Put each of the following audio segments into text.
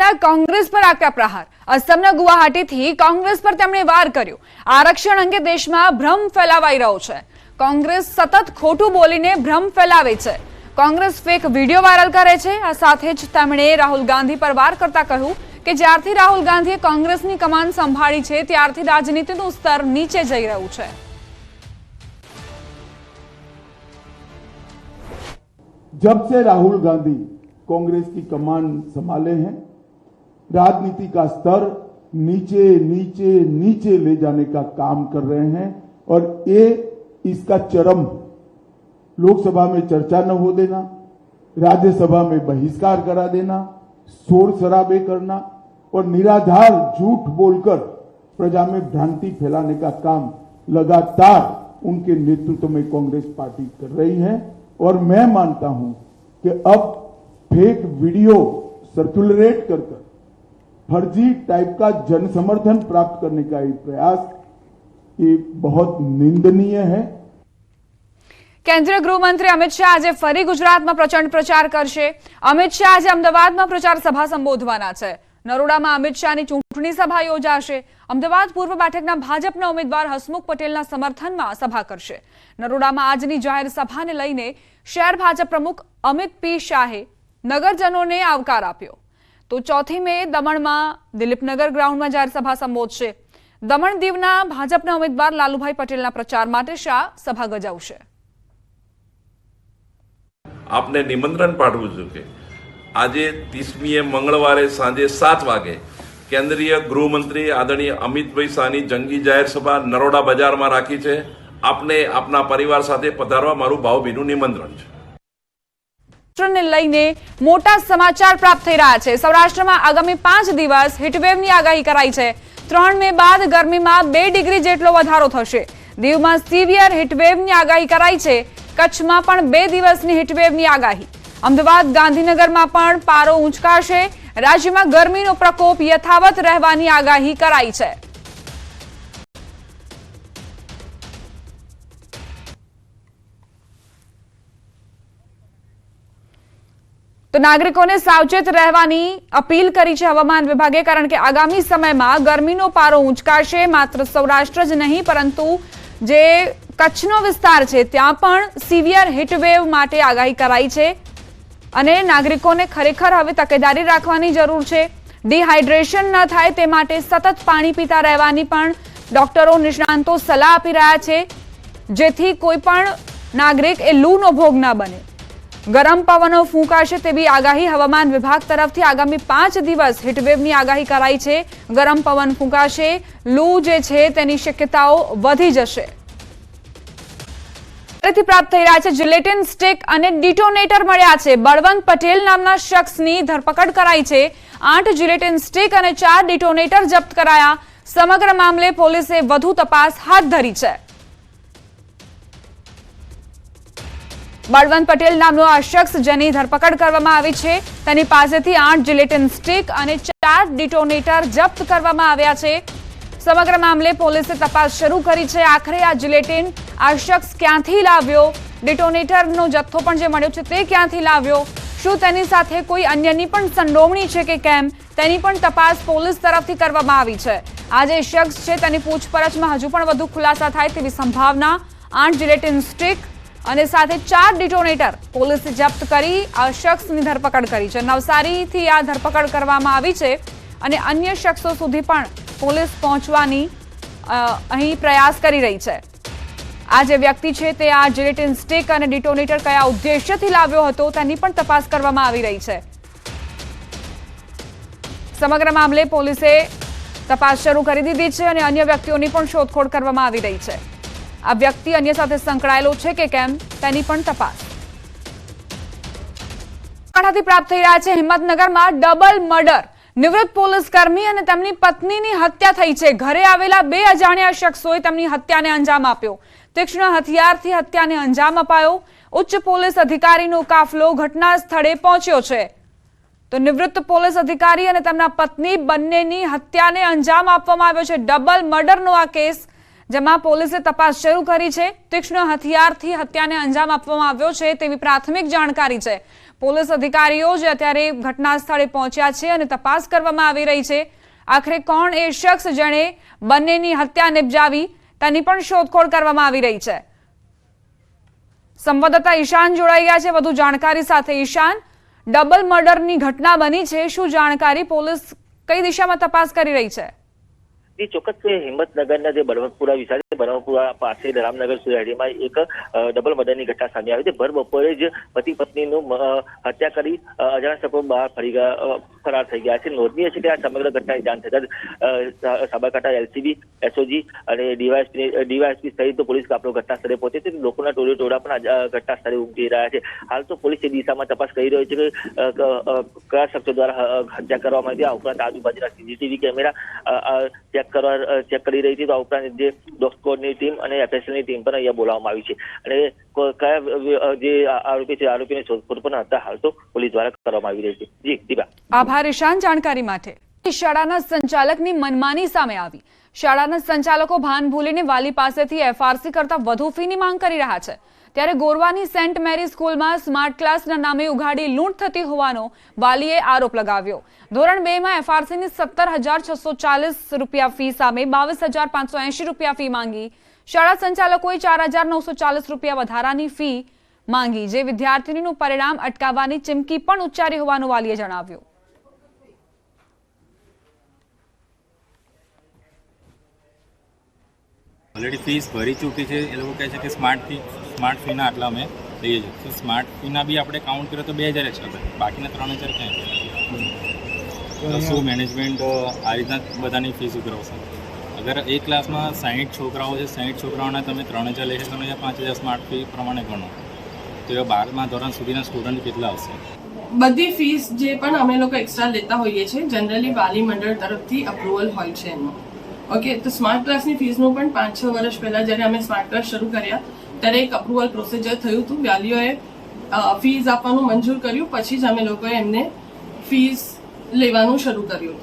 બિહારના કોંગ્રેસ પર આકરા પ્રહાર। અસમના ગુવાહાટીથી કોંગ્રેસ પર તેમણે વાર કર્યો। આરક્ષણ અંગે દેશમાં ભ્રમ ફેલાવાઈ રહ્યો છે। કોંગ્રેસ સતત ખોટું બોલીને ભ્રમ ફેલાવે છે। કોંગ્રેસ ફેક વિડિયો વાયરલ કરે છે। આ સાથે જ તેમણે રાહુલ ગાંધી પર વાર કરતા કહ્યું કે જ્યારથી રાહુલ ગાંધીએ કોંગ્રેસની કમાન સંભાળી છે ત્યારથી રાજનીતિનું સ્તર નીચે જઈ રહ્યું છે। जब से राहुल गांधी कांग्रेस की कमान संभाले हैं, राजनीति का स्तर नीचे नीचे नीचे ले जाने का काम कर रहे हैं और ये इसका चरम लोकसभा में चर्चा न हो देना, राज्यसभा में बहिष्कार करा देना, शोर शराबे करना और निराधार झूठ बोलकर प्रजा में भ्रांति फैलाने का काम लगातार उनके नेतृत्व में कांग्रेस पार्टी कर रही है। और मैं मानता हूं कि अब फेक वीडियो सर्कुलेट कर फर्जी टाइप का जन समर्थन प्राप्त करने का एक प्रयास ये बहुत निंदनीय है। केंद्रीय गृहमंत्री अमित शाह आज फरी गुजरात में प्रचंड प्रचार करशे। अमित शाह आज अमदावाद में प्रचार सभा संबोधवाना छे। नरोडाમાં અમિત શાહની ચૂંટણી સભા યોજાશે। અમદાવાદ પૂર્વ બેઠકના ભાજપના ઉમેદવાર હસમુખ પટેલના સમર્થનમાં સભા કરશે। નરોડામાં આજની જાહેર સભાને લઈને શહેર ભાજપ પ્રમુખ અમિત પી શાહે નગરજનોને આવકાર આપ્યો। તો 4 મે દમણમાં દિલીપનગર ગ્રાઉન્ડમાં જાહેર સભા સંબોધશે। દમણ દીવના ભાજપના ઉમેદવાર લાલુભાઈ પટેલના પ્રચાર માટે શાહ સભા ગજાવશે। આપને નિમંત્રણ પાઠવું છું કે આજે 30મીએ મંગળવારે સાંજે 7 વાગે કેન્દ્રીય ગૃહમંત્રી આદરણીય અમિતભાઈ શાહની જંગી જાહેર સભા નરોડા બજારમાં રાખી છે। આપને આપના પરિવાર સાથે પધારવા મારું ભાવભીનું નિમંત્રણ છે। ને લઈને મોટા સમાચાર પ્રાપ્ત થઈ રહ્યા છે। સૌરાષ્ટ્રમાં આગામી 5 દિવસ હીટવેવની આગાહી કરાઈ છે। 3 મે બાદ ગરમીમાં 2 ડિગ્રી જેટલો વધારો થશે। દીવમાં સિવિયર હીટવેવની આગાહી કરાઈ છે। કચ્છમાં પણ 2 દિવસની હીટવેવની આગાહી। અમદાવાદ ગાંધીનગરમાં પણ પારો ઊંચકાશે। રાજ્યમાં ગરમીનો પ્રકોપ યથાવત રહેવાની આગાહી કરાઈ છે। તો નાગરિકોને સાવચેત રહેવાની અપીલ કરી છે હવામાન વિભાગે, કારણ કે આગામી સમયમાં ગરમીનો પારો ઊંચકાશે। માત્ર સૌરાષ્ટ્ર જ નહીં પરંતુ જે કચ્છનો વિસ્તાર છે ત્યાં પણ સિવિયર હીટવેવ માટે આગાહી કરાઈ છે અને નાગરિકોને ખરેખર હવે તકેદારી રાખવાની જરૂર છે। ડિહાઇડ્રેશન ન થાય તે માટે સતત પાણી પીતા રહેવાની પણ ડોક્ટરો નિષ્ણાંતો સલાહ આપી રહ્યા છે, જેથી કોઈ પણ નાગરિક એ લૂનો ભોગ ન બને। ગરમ પવનો ફૂંકાશે તેવી આગાહી હવામાન વિભાગ તરફથી આગામી 5 દિવસ હીટવેવની આગાહી કરાઈ છે। ગરમ પવન ફૂંકાશે, લૂ જે છે તેની શક્યતાઓ વધી જશે। प्राप्त થઈ રહ્યા છે जिलेटिन स्टिक અને डिटोनेटर મળ્યા છે। બળવંત પટેલ નામના શખ્સની ધરપકડ કરાઈ છે। 8 जिलेटिन स्टिक અને 4 डिटोनेटर જપ્ત કરાયા। સમગ્ર મામલે પોલીસે વધુ તપાસ હાથ ધરી છે। બળવંત પટેલ નામનો આ શખ્સ જેની ધરપકડ કરવામાં આવી છે તેની પાસેથી 8 जिलेटिन स्टिक અને 4 डिटोनेटर જપ્ત કરવામાં આવ્યા છે। સમગ્ર મામલે પોલીસે તપાસ શરૂ કરી છે। આખરે આ जिलेटिन આ શખ્સ ક્યાંથી લાવ્યો, ડિટોનેટરનો જથ્થો પણ જે મળ્યો છે તે ક્યાંથી લાવ્યો, શું તેની સાથે કોઈ અન્યની પણ સંડોવણી છે કે કેમ તેની પણ તપાસ પોલીસ તરફથી કરવામાં આવી છે। આ જે શખ્સ છે તેની પૂછપરછમાં હજુ પણ વધુ ખુલાસા થાય તેવી સંભાવના। 8 जिलेटिन स्टिक અને સાથે 4 डिटोनेटर પોલીસે જપ્ત કરી આ શખ્સની ધરપકડ કરી છે। નવસારીથી આ ધરપકડ કરવામાં આવી છે અને અન્ય શખ્સો સુધી પણ પોલીસ પહોંચવાની અહીં પ્રયાસ કરી રહી છે। આ જે વ્યક્તિ છે તે આ जिलेटिन स्टिक અને डिटोनेटर કયા ઉદ્દેશ્યથી લાવ્યો હતો તેની પણ તપાસ કરવામાં આવી રહી છે। સમગ્ર મામલે પોલીસે તપાસ શરૂ કરી દીધી છે અને અન્ય વ્યક્તિઓની પણ શોધખોળ કરવામાં આવી રહી છે। આ વ્યક્તિ અન્ય સાથે સંકળાયેલો છે કે કેમ તેની પણ તપાસ। પ્રાપ્ત થઈ રહ્યા છે હિંમતનગરમાં ડબલ મર્ડર। નિવૃત્ત પોલીસ કર્મી અને તેમની પત્નીની હત્યા થઈ છે। ઘરે આવેલા 2 અજાણ્યા શખ્સોએ તેમની હત્યાને અંજામ આપ્યો। તીક્ષ્ણ હથિયારથી હત્યાને અંજામ અપાયો। ઉચ્ચ પોલીસ અધિકારીનો કાફલો ઘટના સ્થળે પહોંચ્યો છે। તો નિવૃત્ત પોલીસ અધિકારી અને તેમના પત્ની બંનેની હત્યાને અંજામ આપવામાં આવ્યો છે। ડબલ મર્ડરનો આ કેસ જેમાં પોલીસે તપાસ શરૂ કરી છે। તીક્ષ્ણ હથિયારથી હત્યાને અંજામ આપવામાં આવ્યો છે તેવી પ્રાથમિક જાણકારી છે। પોલીસ અધિકારીઓ જે અત્યારે ઘટના સ્થળે પહોંચ્યા છે અને તપાસ કરવામાં આવી રહી છે. આખરે કોણ એ શખ્સ જેણે બંનેની હત્યા નિપજાવી તેની પણ શોધખોળ કરવામાં આવી રહી છે. સંવાદદાતા ઈશાન જોડાઈ ગયા છે વધુ જાણકારી સાથે. ઈશાન, ડબલ મર્ડરની ઘટના બની છે, શું જાણકારી? પોલીસ કઈ દિશામાં તપાસ કરી રહી છે? ચોક્કસ હિંમતનગરના જે બળવંતપુરા વિસ્તાર છે, બળવંતપુરા પાસે રામનગર સોસાયટીમાં એક ડબલ મર્ડરની ઘટના સામે આવી છે. ભર બપોરે જ પતિ પત્નીનું હત્યા કરી અજાણ્યા બહાર ફરાર થઈ ગયા છે. નોંધનીય છે કે આ સમગ્ર ઘટનાની જાણ થતાં સાબરકાંઠા એલસીબી, એસઓજી અને ડીવાયએસપી સહિત પોલીસ કાફલો ઘટના સ્થળે પહોંચે છે. લોકોના ટોળા પણ ઘટના સ્થળે ઉમટી રહ્યા છે. હાલ તો પોલીસ એ દિશામાં તપાસ કરી રહી છે કે કયા શખ્સો દ્વારા હત્યા કરવામાં આવી. આ ઉપરાંત આજુબાજુના સીસીટીવી કેમેરા ચેક કરી રહી છે. તો આ ઉપરાંત જે ડોગ સ્ક્વોડની ટીમ અને એફએસએલની ટીમ પણ અહીંયા બોલાવવામાં આવી છે અને કયા જે આરોપી છે આરોપીની શોધખોળ પણ હતા હાલ તો પોલીસ દ્વારા કરવામાં આવી રહી છે. જી દીપા. આભાર ઈશાન જાણકારી માટે. શાળાના સંચાલકની મનમાની સામે આવી. શાળાના સંચાલકો ભાન ભૂલીને વાલી પાસેથી એફઆરસી કરતા વધુ ફીની માંગ કરી રહ્યા છે. ત્યારે ગોરવાની સેન્ટ મેરી સ્કૂલમાં સ્માર્ટ ક્લાસના નામે ઉઘાડી લૂંટ થતી હોવાનો વાલીએ આરોપ લગાવ્યો. ધોરણ 2 માં એફઆરસીની 17,640 રૂપિયા ફી સામે 22,580 રૂપિયા ફી માંગી. શાળા સંચાલકોએ 4,940 રૂપિયા વધારાની ફી માંગી, જે વિદ્યાર્થીનીનું પરિણામ અટકાવવાની ચીમકી પણ ઉચ્ચારી હોવાનું વાલીએ જણાવ્યું. ઓલરેડી ફીસ ભરી ચૂકી છે. એ લોકો કહે છે કે સ્માર્ટ ફીના આટલા અમે લઈએ છીએ. તો સ્માર્ટ ફીના બી આપણે કાઉન્ટ કરીએ તો 2,000 એક્સ્ટ્રા થાય, બાકીના 3,000 ક્યાં? તો શું મેનેજમેન્ટ આ રીતના બધાની ફીસ ઉઘરાવશે? અગર એક ક્લાસમાં 60 છોકરાઓ છે, 60 છોકરાઓના તમે 3,000 લેશે તો 5,000 સ્માર્ટ ફી પ્રમાણે ગણો તો એ 12મા ધોરણ સુધીના સ્ટુડન્ટ કેટલા આવશે? બધી ફીસ જે પણ અમે લોકો એક્સ્ટ્રા લેતા હોઈએ છીએ જનરલી વાલી મંડળ તરફથી અપ્રુવલ હોય છે એનું. ઓકે, તો સ્માર્ટ ક્લાસની ફીસનું પણ 5-6 વર્ષ પહેલા જ્યારે અમે સ્માર્ટ ક્લાસ શરૂ કર્યા ત્યારે એક અપ્રુવલ પ્રોસિજર થયું હતું. વાલીઓએ ફીસ આપવાનું મંજૂર કર્યું, પછી જ અમે લોકોએ એમને ફીસ લેવાનું શરૂ કર્યું.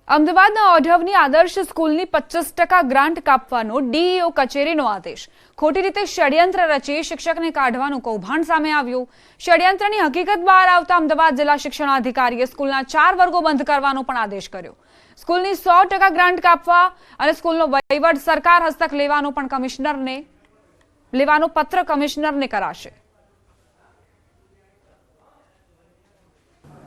અમદાવાદના ઓઢવની આદર્શ સ્કૂલની 25% ગ્રાન્ટ કાપવાનો ડીઈઓ કચેરીનો આદેશ. ખોટી રીતે ષડયંત્ર રચી શિક્ષકને કાઢવાનું કૌભાંડ સામે આવ્યું. ષડયંત્રની હકીકત બહાર આવતા અમદાવાદ જિલ્લા શિક્ષણાધિકારીએ સ્કૂલના 4 વર્ગો બંધ કરવાનો પણ આદેશ કર્યો. સ્કૂલની 100% ગ્રાન્ટ કાપવા અને સ્કૂલનો વહીવટ સરકાર હસ્તક લેવાનો પત્ર કમિશનરને કરાશે.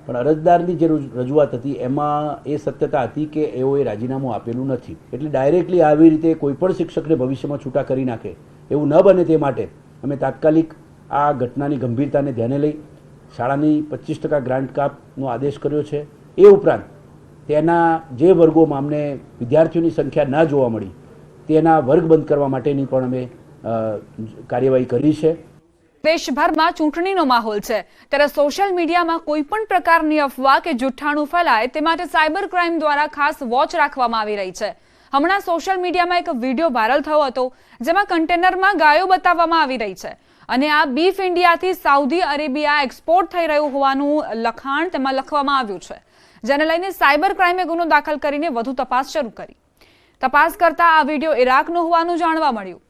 પણ અરજદારની જે રજૂઆત હતી એમાં એ સત્યતા હતી કે એઓએ રાજીનામું આપેલું નથી. એટલે ડાયરેક્ટલી આવી રીતે કોઈ પણ શિક્ષકને ભવિષ્યમાં છૂટા કરી નાખે એવું ન બને તે માટે અમે તાત્કાલિક આ ઘટનાની ગંભીરતાને ધ્યાને લઈ શાળાની 25% ગ્રાન્ટ કાપનો આદેશ કર્યો છે. એ ઉપરાંત તેના જે વર્ગોમાં અમને વિદ્યાર્થીઓની સંખ્યા ન જોવા મળી તેના વર્ગ બંધ કરવા માટેની પણ અમે કાર્યવાહી કરી છે. દેશભરમાં ચૂંટણીનો માહોલ છે ત્યારે સોશિયલ મીડિયામાં કોઈ પણ પ્રકારની અફવા કે જુઠ્ઠાણું ફેલાય તે માટે સાયબર ક્રાઇમ દ્વારા ખાસ વોચ રાખવામાં આવી રહી છે. હમણાં સોશિયલ મીડિયામાં એક વિડીયો વાયરલ થયો હતો જેમાં કન્ટેનરમાં ગાયો બતાવવામાં આવી રહી છે અને આ બીફ ઇન્ડિયાથી સાઉદી અરેબિયા એક્સપોર્ટ થઈ રહ્યું હોવાનું લખાણ તેમાં લખવામાં આવ્યું છે, જેને લઈને સાયબર ક્રાઇમે ગુનો દાખલ કરીને વધુ તપાસ શરૂ કરી. તપાસ કરતા આ વિડીયો ઇરાકનો હોવાનું જાણવા મળ્યું.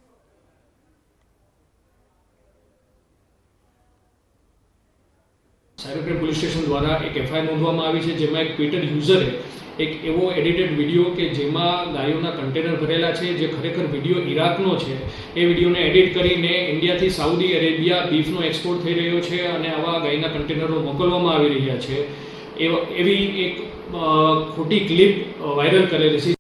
સાયબર ક્રાઇમ પોલીસ સ્ટેશન દ્વારા એક એફઆઈઆર નોંધવામાં આવી છે, જેમાં એક ટ્વિટર યુઝરે એક એવો એડિટેડ વિડીયો કે જેમાં ગાયોના કન્ટેનર ભરેલા છે, જે ખરેખર વિડીયો ઇરાકનો છે, એ વિડીયોને એડિટ કરીને ઇન્ડિયાથી સાઉદી અરેબિયા બીફનો એક્સપોર્ટ થઈ રહ્યો છે અને આવા ગાયના કન્ટેનરો મોકલવામાં આવી રહ્યા છે એવી એક ખોટી ક્લિપ વાયરલ કરેલી છે.